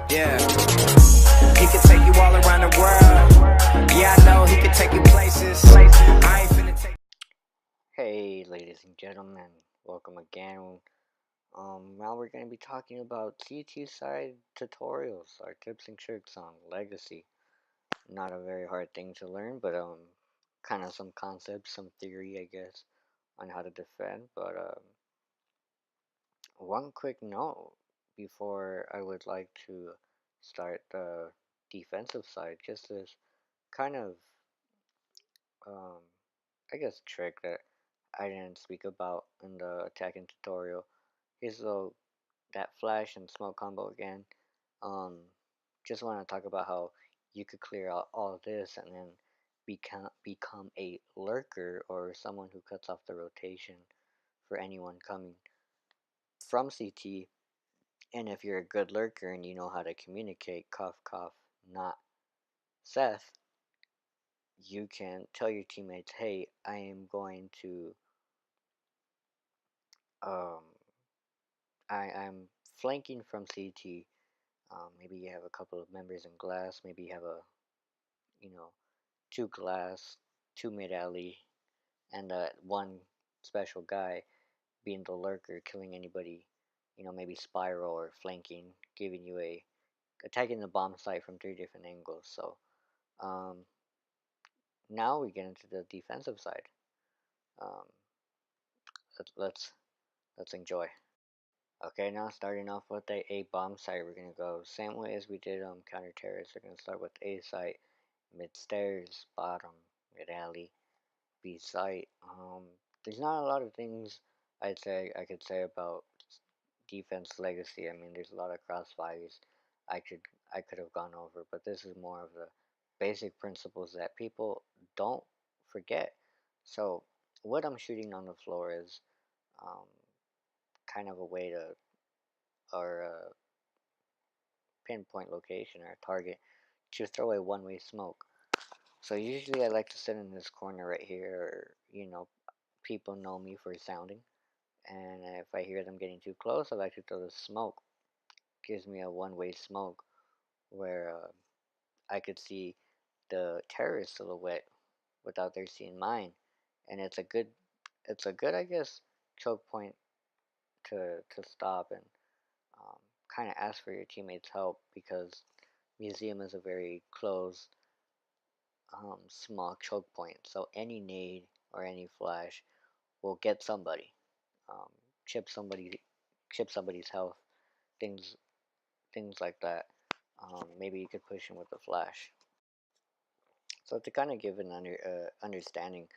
Yeah, he can take you all around the world. Yeah, I know he can take you places. I ain't finna take. Hey, ladies and gentlemen, welcome again. Now we're going to be talking about CT side tutorials, our tips and tricks on Legacy. Not a very hard thing to learn, but kind of some concepts, some theory, I guess, on how to defend. But one quick note before I would like to start the defensive side, just this kind of um, I guess trick that I didn't speak about in the attacking tutorial. Here's that flash and smoke combo again. Um, just want to talk about how you could clear out all of this and then become a lurker or someone who cuts off the rotation for anyone coming from CT. And if you're a good lurker and you know how to communicate, cough, cough, not Seth, you can tell your teammates, hey, I am going to um, I'm flanking from CT. Maybe you have a couple of members in glass. Maybe you have you know, two glass, two mid alley, and one special guy being the lurker, killing anybody. Maybe spiral or flanking, giving you attacking the bomb site from three different angles. So um, now we get into the defensive side. Um, let's let's enjoy. Okay, now starting off with A bomb site, we're gonna go same way as we did counter terrorists. We're gonna start with A site, mid stairs, bottom, mid alley, B site. There's not a lot of things I could say about defense legacy. I mean, there's a lot of crossfires I could I could have gone over, but this is more of the basic principles that people don't forget. So what I'm shooting on the floor is um, kind of a way to or pinpoint location or target to throw a one-way smoke. So usually I like to sit in this corner right here, or people know me for sounding. And if I hear them getting too close, I like to throw the smoke. Gives me a one-way smoke where I could see the terrorist silhouette without their seeing mine, and it's a good, I guess, choke point to stop and um, kind of ask for your teammates' help because museum is a very closed, small choke point. So any nade or any flash will get somebody, um, chip somebody, chip somebody's health, things things like that. Maybe you could push him with a flash. So to kind of give an understanding,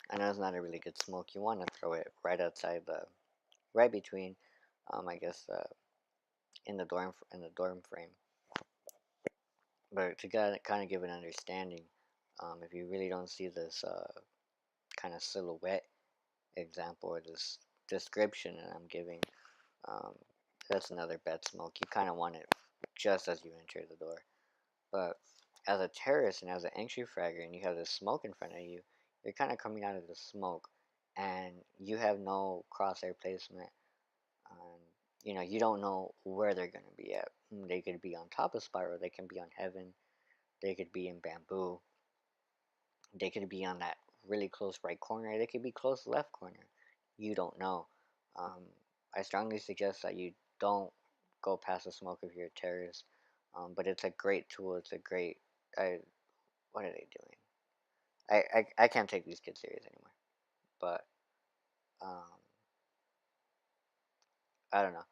I know it's not a really good smoke. You want to throw it right outside right between, I guess, in the dorm frame. But to kind of give an understanding, if you really don't see this kind of silhouette example or this description that I'm giving, um, that's another bad smoke. You kind of want it just as you enter the door. But as a terrorist and as an entry fragger and you have this smoke in front of you, you're kind of coming out of the smoke and you have no crosshair placement. And, you don't know where they're going to be at. They could be on top of Spiral, they can be on Heaven, they could be in Bamboo, they could be on that really close right corner, they could be close left corner. You don't know. Um, I strongly suggest that you don't go past the smoke if you're a terrorist. But it's a great tool. It's a great. What are they doing? I can't take these kids serious anymore. But um, I don't know.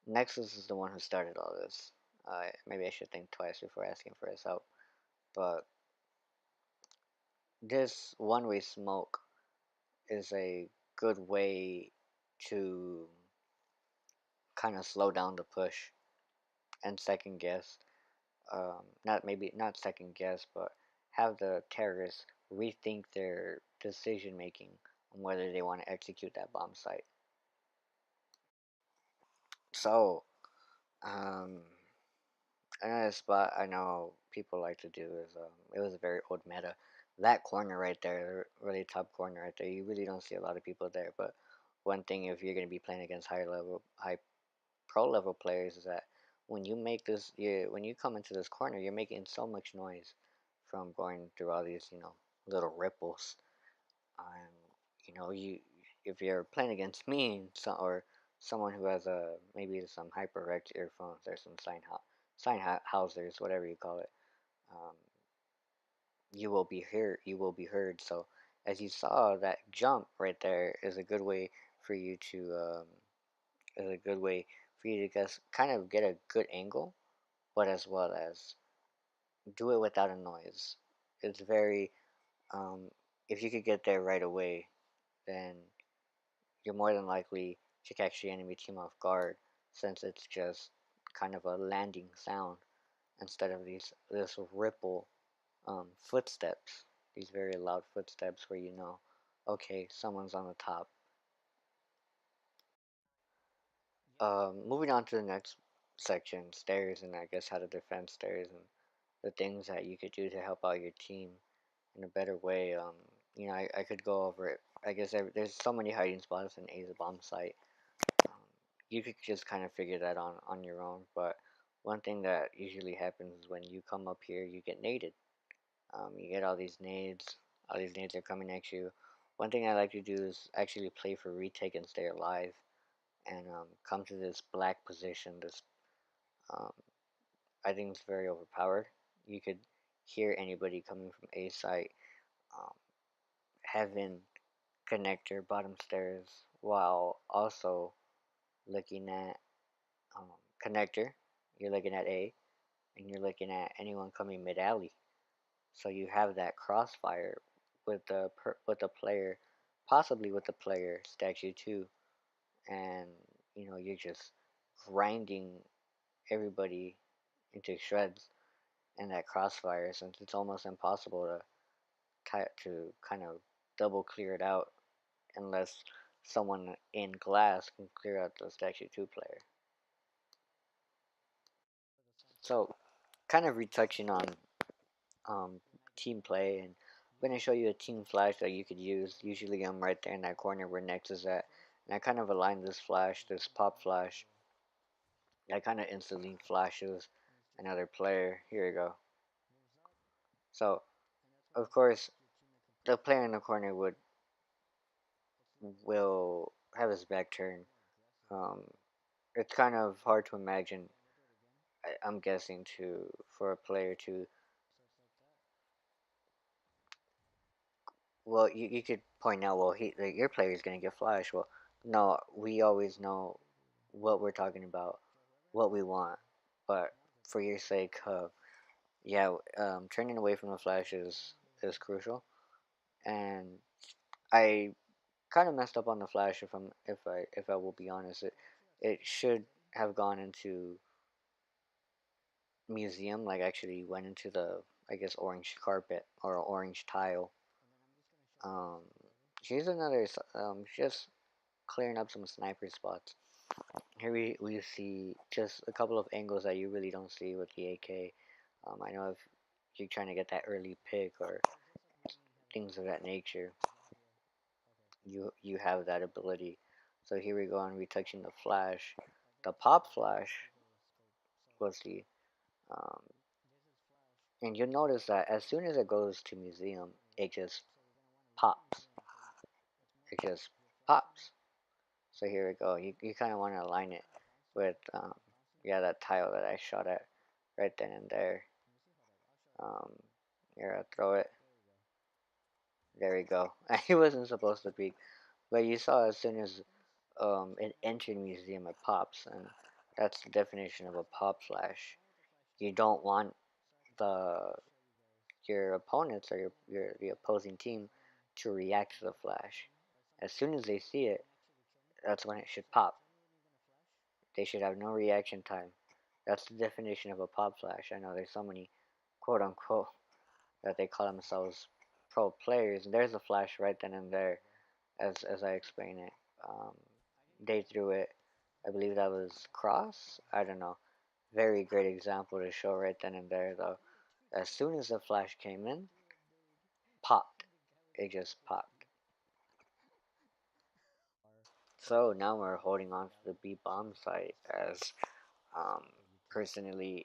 Nexus is the one who started all this. Maybe I should think twice before asking for his help. But this one-way smoke is a good way to kind of slow down the push and second guess. Not second guess, but have the terrorists rethink their decision making on whether they want to execute that bomb site. So, um, another spot I know people like to do is it was a very old meta. That corner right there, really top corner right there, you really don't see a lot of people there. But one thing, if you're going to be playing against high pro level players, is that when you make this, when you come into this corner, you're making so much noise from going through all these, little ripples. And you if you're playing against me, or someone who has a maybe some HyperX earphones or some Sennheisers, whatever you call it, um, you will be heard. So as you saw, that jump right there is a good way for you to is a good way for you to guess kind of get a good angle, but as well as do it without a noise. It's very um, if you could get there right away, then you're more than likely to catch the enemy team off guard, since it's just kind of a landing sound instead of this ripple footsteps, these very loud footsteps where okay, someone's on the top. Moving on to the next section, stairs, and I guess how to defend stairs and the things that you could do to help out your team in a better way. I could go over it. I guess there's so many hiding spots in A's bomb site. Um, you could just kind of figure that on your own. But one thing that usually happens is when you come up here, you get naded. You get all these nades. All these nades are coming at you. One thing I like to do is actually play for retake and stay alive, and come to this black position. This um, I think it's very overpowered. You could hear anybody coming from A site, um, heaven, connector, bottom stairs, while also looking at um, connector. You're looking at A, and you're looking at anyone coming mid alley. So you have that crossfire with the player, possibly with the player statue too, and you're just grinding everybody into shreds in that crossfire, since it's almost impossible to kind of double clear it out unless someone in glass can clear out the statue 2 player. So kind of retouching on um, team play, and I'm going to show you a team flash that you could use. Usually I'm right there in that corner where Nex is at, and I kind of align this flash, this pop flash, that kind of instantly flashes another player. Here we go. So of course the player in the corner will have his back turned. Um, it's kind of hard to imagine. I'm guessing for a player to, well, you could point out, well, your player is gonna get flash. Well, no, we always know what we're talking about, what we want, but for your sake, yeah, turning away from the flash is crucial, and I kind of messed up on the flash if I will be honest. It should have gone into museum, like actually went into the, I guess, orange carpet or orange tile. Um, here's another just clearing up some sniper spots. Here we see just a couple of angles that you really don't see with the AK. I know if you're trying to get that early pick or things of that nature, you have that ability. So here we go on retouching the flash. The pop flash was um, and you'll notice that as soon as it goes to museum, it just pops. It just pops. So here we go. You kind of want to align it with yeah, that tile that I shot at right then and there. Um, here I throw it. There we go. It wasn't supposed to be, but you saw as soon as it entered museum, it pops, and that's the definition of a pop flash. You don't want the your opponents or the opposing team to react to the flash. As soon as they see it, that's when it should pop. They should have no reaction time. That's the definition of a pop flash. I know there's so many quote unquote that they call themselves pro players. There's a flash right then and there, as I explain it. Um, they threw it. I believe that was cross. I don't know. Very great example to show right then and there though. As soon as the flash came in, popped. It just popped. So now we're holding on to the B bomb site as um, personally,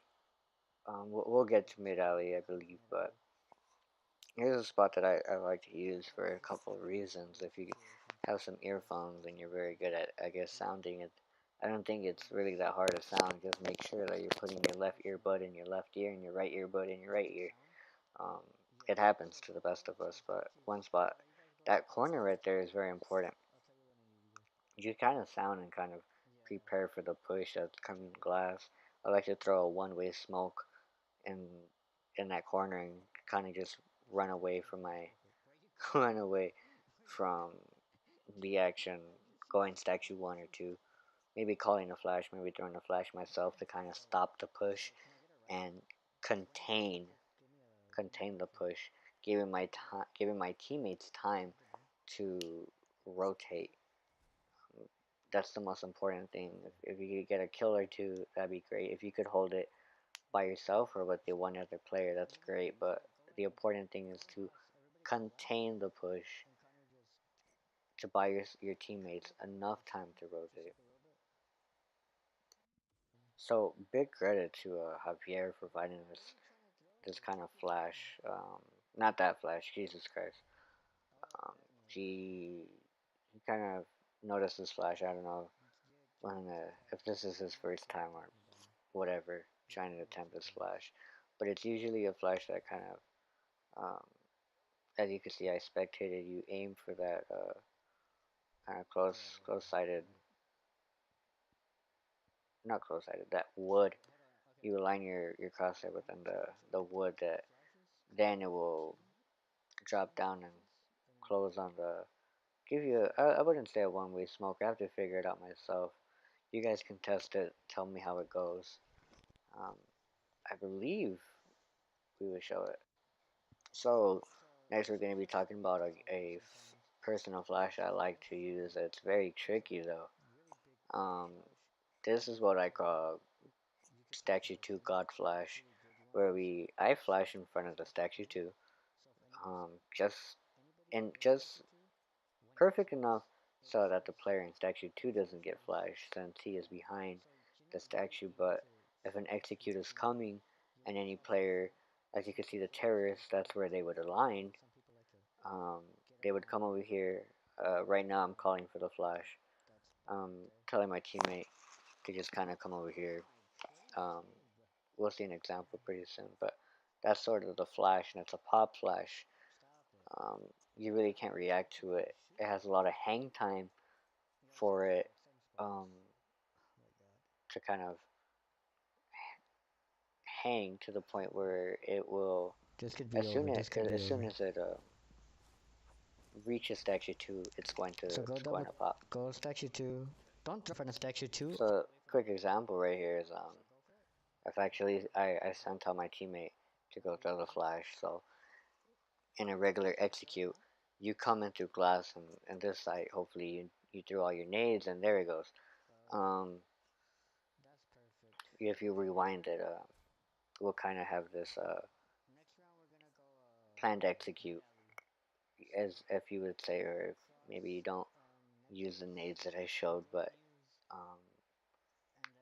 we'll get to mid alley, I believe, but here's a spot that I like to use for a couple of reasons. If you have some earphones and you're very good at, I guess, sounding it, I don't think it's really that hard to sound. Just make sure that you're putting your left earbud in your left ear and your right earbud in your right ear. Um, it happens to the best of us, but one spot, that corner right there is very important. You kind of sound and kind of prepare for the push that's coming in glass. I like to throw a one-way smoke in in that corner and kind of just run away from my run away from the action, going statue one or two, maybe calling a flash, maybe throwing a flash myself to kind of stop the push and contain contain the push, giving my teammates time to rotate. That's the most important thing. If you could get a kill or two, that'd be great. If you could hold it by yourself or with the one other player, that's great. But the important thing is to contain the push to buy your teammates enough time to rotate. So big credit to Javier for finding this kind of flash. Not that flash, Jesus Christ. Um, he kind of noticed this flash. I don't know when if this is his first time or whatever trying to attempt this flash, but it's usually a flash that kind of as you can see, I spectated. You aim for that kind of close sighted, not close sighted. That wood. You align your crosshair within the wood. That then it will drop down and close on the. Give you. I wouldn't say a one-way smoke. I have to figure it out myself. You guys can test it. Tell me how it goes. Um, I believe we will show it. So next we're going to be talking about a personal flash I like to use. It's very tricky though. Um, this is what I call statue 2 god flash, where I flash in front of the statue 2, just just perfect enough so that the player in statue 2 doesn't get flashed since he is behind the statue. But if an execute is coming and any player, as you can see the terrorists, that's where they would align. Um, they would come over here. Right now I'm calling for the flash. Telling my teammate to just kind of come over here. Um, we'll see an example pretty soon, but that's sort of the flash, and it's a pop flash. Um, you really can't react to it. It has a lot of hang time for it um, to kind of hang to the point where it will, This could be over. This could be as soon over. as it reaches statue 2, So go it's going double, to pop. go statue 2. Don't throw in front of statue 2. So quick example right here is I've actually I sent out my teammate to go throw the flash. So in a regular execute, you come in through glass, and this site, hopefully you threw all your nades, and there it goes. Um, if you rewind it, we'll kind of have this planned execute, as if you would say, or if maybe you don't use the nades that I showed, but um,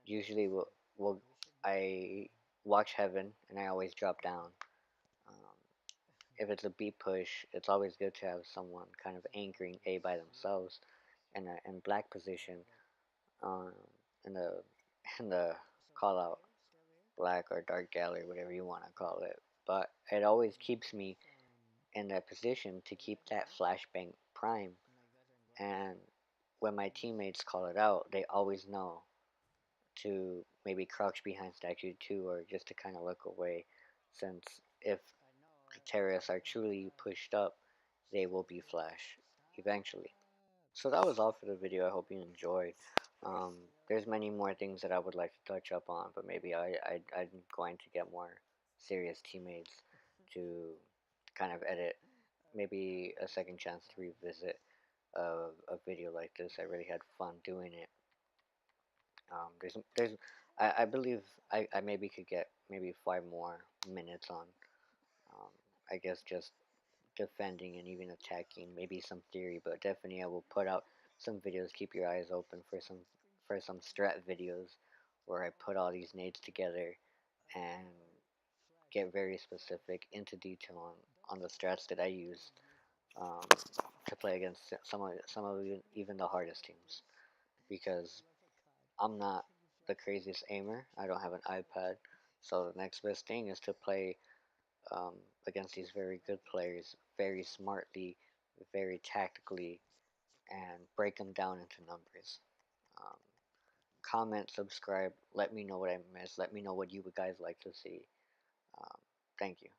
usually we'll I watch heaven, and I always drop down. Um, if it's a B push, it's always good to have someone kind of anchoring A by themselves in black position, um, in the in the call out black or dark gallery, whatever you want to call it. But it always keeps me in that position to keep that flashbang prime. And when my teammates call it out, they always know to maybe crouch behind statue 2 or just to kind of look away, since if the terrorists are truly pushed up, they will be flash eventually. So that was all for the video. I hope you enjoyed. Um, there's many more things that I would like to touch up on, but maybe I'm going to get more serious teammates to kind of edit. Maybe a second chance to revisit a video like this. I really had fun doing it. There's I believe I maybe could get maybe 5 more minutes on. Um, I guess just defending and even attacking, maybe some theory, but definitely I will put out some videos. Keep your eyes open for some strat videos where I put all these nades together and get very specific into detail on the strats that I use um, to play against some of even the hardest teams because I'm not the craziest aimer. I don't have an iPad, so the next best thing is to play um, against these very good players, very smartly, very tactically, and break them down into numbers. Um, Comment, subscribe, let me know what I missed, let me know what you guys like to see. Um, Thank you.